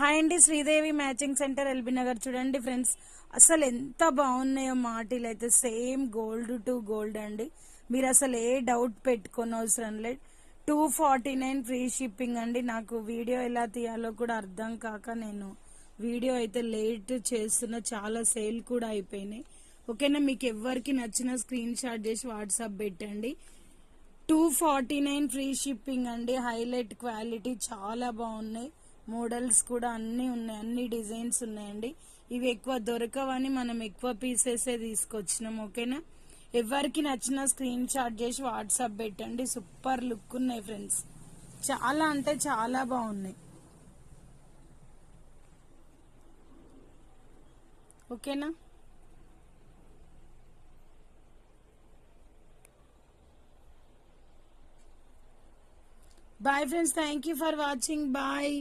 Hi అండి, Sridevi matching centre LB Nagar. చూడండి friends, అసలు ఎంత బాగున్నాయో మాటీలు అయితే. సేమ్ గోల్డ్ టు గోల్డ్ అండి. మీరు అసలు ఏ డౌట్ పెట్టుకోని అవసరం లేదు. 249 ఫ్రీ షిప్పింగ్ అండి. నాకు వీడియో ఎలా తీయాలో కూడా అర్థం కాక నేను వీడియో అయితే లేట్ చేస్తున్నా. చాలా సేల్ కూడా అయిపోయినాయి. ఓకేనా, మీకు ఎవరికి నచ్చిన స్క్రీన్ షాట్ చేసి వాట్సాప్ పెట్టండి. 249 ఫ్రీ షిప్పింగ్ అండి. హైలైట్ క్వాలిటీ, చాలా బాగున్నాయి. మోడల్స్ కూడా అన్ని ఉన్నాయి, అన్ని డిజైన్స్ ఉన్నాయండి. ఇవి ఎక్కువ దొరకవని మనం ఎక్కువ పీసెసే తీసుకొచ్చినాం. ఓకేనా, ఎవరికి నచ్చిన స్క్రీన్ షాట్ చేసి వాట్సాప్ పెట్టండి. సూపర్ లుక్ ఉన్నాయి ఫ్రెండ్స్, చాలా అంటే చాలా బాగున్నాయి. ఓకేనా, bye friends, thank you for watching. Bye.